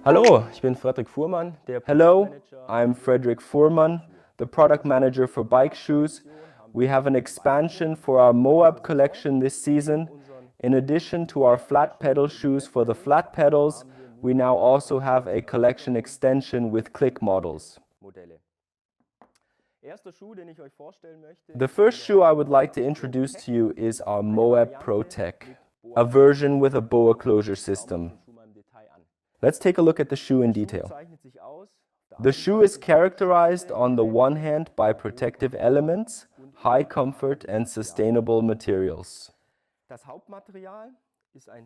Hallo, ich bin Frederik Fuhrmann, der Hello, I'm Frederick Fuhrmann, the product manager for bike shoes. We have an expansion for our Moab collection this season. In addition to our flat pedal shoes for the flat pedals, we now also have a collection extension with click models. The first shoe I would like to introduce to you is our Moab ProTech, a version with a BOA closure system. Let's take a look at the shoe in detail. The shoe is characterized on the one hand by protective elements, high comfort and sustainable materials.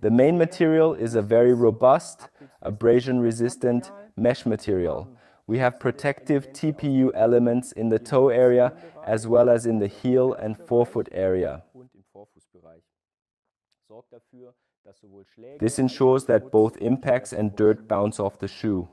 The main material is a very robust, abrasion-resistant mesh material. We have protective TPU elements in the toe area as well as in the heel and forefoot area. This ensures that both impacts and dirt bounce off the shoe.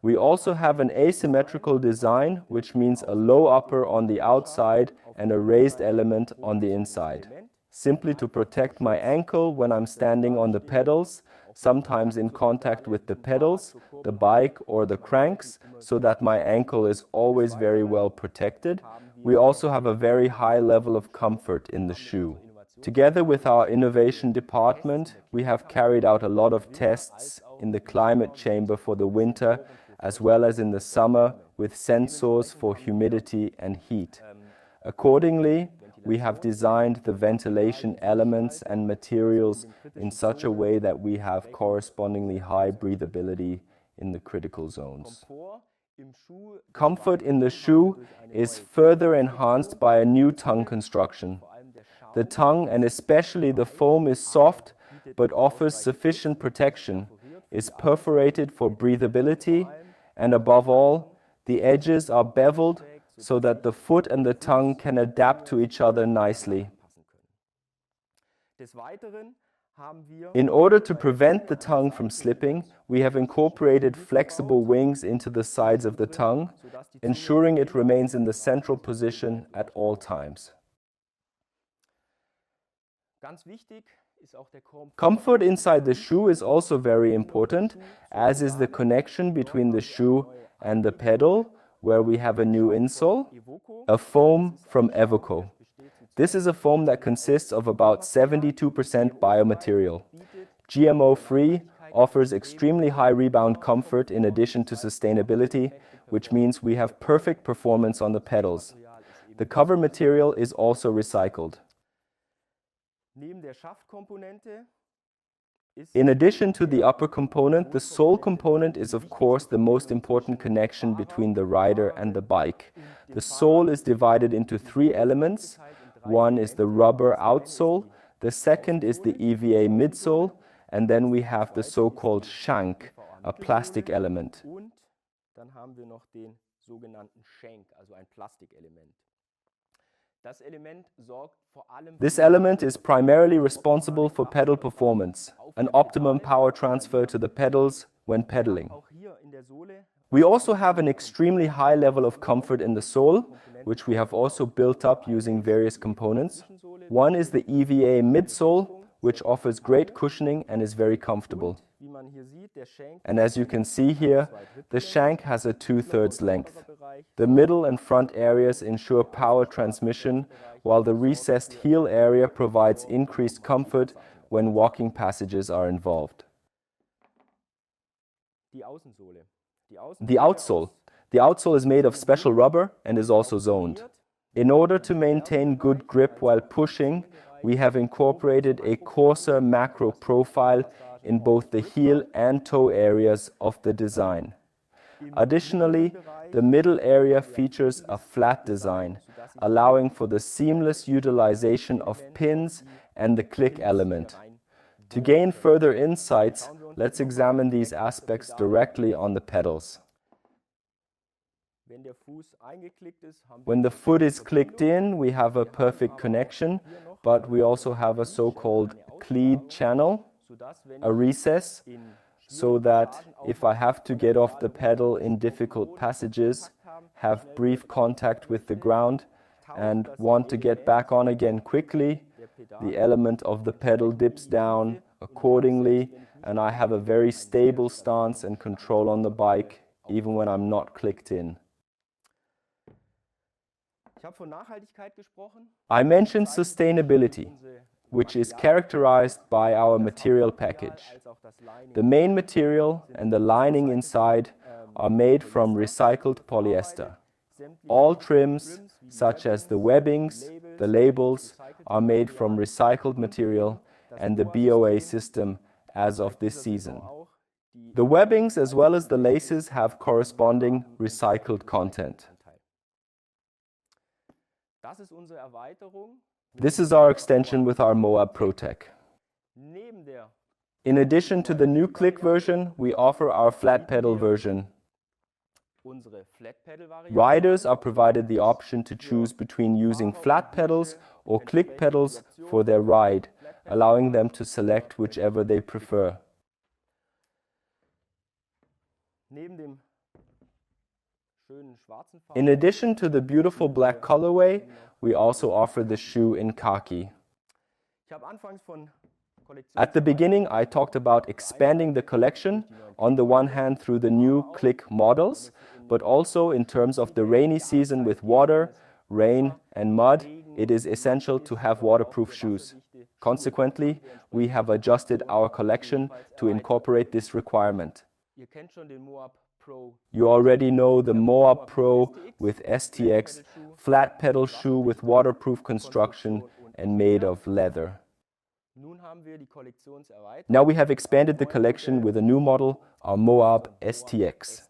We also have an asymmetrical design, which means a low upper on the outside and a raised element on the inside, simply to protect my ankle when I'm standing on the pedals, sometimes in contact with the pedals, the bike or the cranks, so that my ankle is always very well protected. We also have a very high level of comfort in the shoe. Together with our innovation department, we have carried out a lot of tests in the climate chamber for the winter, as well as in the summer with sensors for humidity and heat. Accordingly, we have designed the ventilation elements and materials in such a way that we have correspondingly high breathability in the critical zones. Comfort in the shoe is further enhanced by a new tongue construction. The tongue, and especially the foam, is soft but offers sufficient protection, is perforated for breathability, and above all, the edges are beveled so that the foot and the tongue can adapt to each other nicely. In order to prevent the tongue from slipping, we have incorporated flexible wings into the sides of the tongue, ensuring it remains in the central position at all times. Comfort inside the shoe is also very important, as is the connection between the shoe and the pedal, where we have a new insole, a foam from Evoco. This is a foam that consists of about 72% biomaterial. GMO-free, offers extremely high rebound comfort in addition to sustainability, which means we have perfect performance on the pedals. The cover material is also recycled. In addition to the upper component, the sole component is of course the most important connection between the rider and the bike. The sole is divided into three elements. One is the rubber outsole, the second is the EVA midsole, and then we have the so-called shank, a plastic element. This element is primarily responsible for pedal performance, an optimum power transfer to the pedals when pedaling. We also have an extremely high level of comfort in the sole, which we have also built up using various components. One is the EVA midsole, which offers great cushioning and is very comfortable. And as you can see here, the shank has a 2/3 length. The middle and front areas ensure power transmission, while the recessed heel area provides increased comfort when walking passages are involved. The outsole. The outsole is made of special rubber and is also zoned. In order to maintain good grip while pushing, we have incorporated a coarser macro profile in both the heel and toe areas of the design. Additionally, the middle area features a flat design, allowing for the seamless utilization of pins and the click element. To gain further insights, let's examine these aspects directly on the pedals. When the foot is clicked in, we have a perfect connection, but we also have a so-called cleat channel, a recess, so that if I have to get off the pedal in difficult passages, have brief contact with the ground, and want to get back on again quickly, the element of the pedal dips down accordingly and I have a very stable stance and control on the bike, even when I'm not clicked in. I mentioned sustainability, which is characterized by our material package. The main material and the lining inside are made from recycled polyester. All trims, such as the webbings, the labels, are made from recycled material, and the BOA system as of this season. The webbings as well as the laces have corresponding recycled content. This is our extension with our Moab ProTech. In addition to the new click version, we offer our flat pedal version. Riders are provided the option to choose between using flat pedals or click pedals for their ride, allowing them to select whichever they prefer. In addition to the beautiful black colorway, we also offer the shoe in khaki. At the beginning, I talked about expanding the collection, on the one hand through the new click models, but also in terms of the rainy season with water, rain and mud, it is essential to have waterproof shoes. Consequently, we have adjusted our collection to incorporate this requirement. You already know the Moab Pro with STX, flat pedal shoe with waterproof construction and made of leather. Now we have expanded the collection with a new model, our Moab STX.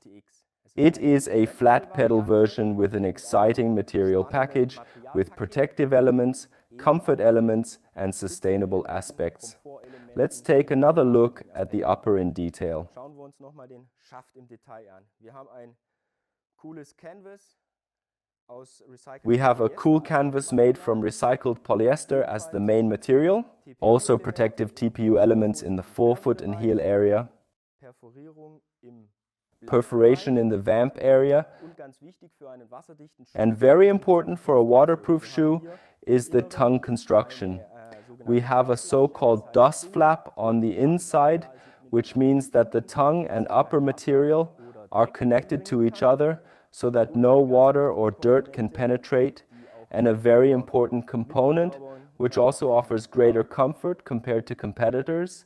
It is a flat pedal version with an exciting material package with protective elements, comfort elements and sustainable aspects. Let's take another look at the upper in detail. We have a cool canvas made from recycled polyester as the main material, also protective TPU elements in the forefoot and heel area, perforation in the vamp area, and very important for a waterproof shoe is the tongue construction. We have a so-called dust flap on the inside, which means that the tongue and upper material are connected to each other so that no water or dirt can penetrate, and a very important component, which also offers greater comfort compared to competitors,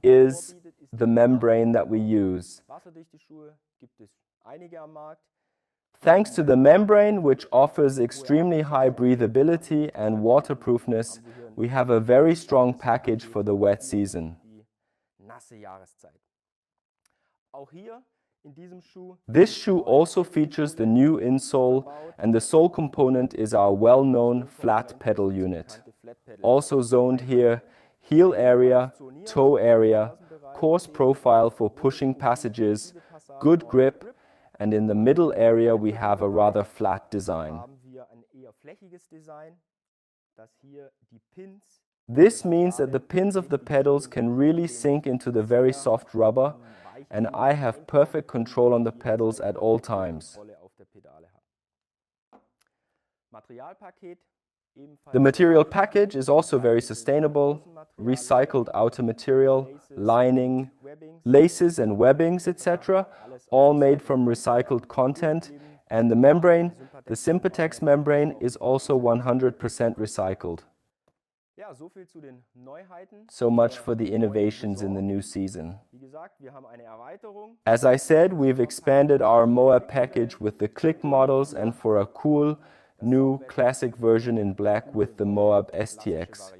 is the membrane that we use. Thanks to the membrane, which offers extremely high breathability and waterproofness, we have a very strong package for the wet season. This shoe also features the new insole, and the sole component is our well-known flat pedal unit. Also zoned here, heel area, toe area, coarse profile for pushing passages, good grip, and in the middle area we have a rather flat design. This means that the pins of the pedals can really sink into the very soft rubber, and I have perfect control on the pedals at all times. The material package is also very sustainable: recycled outer material, lining, laces and webbings, etc., all made from recycled content, and the membrane, the Sympatex membrane, is also 100% recycled. So much for the innovations in the new season. As I said, we've expanded our Moab package with the click models and for a cool, new classic version in black with the Moab STX.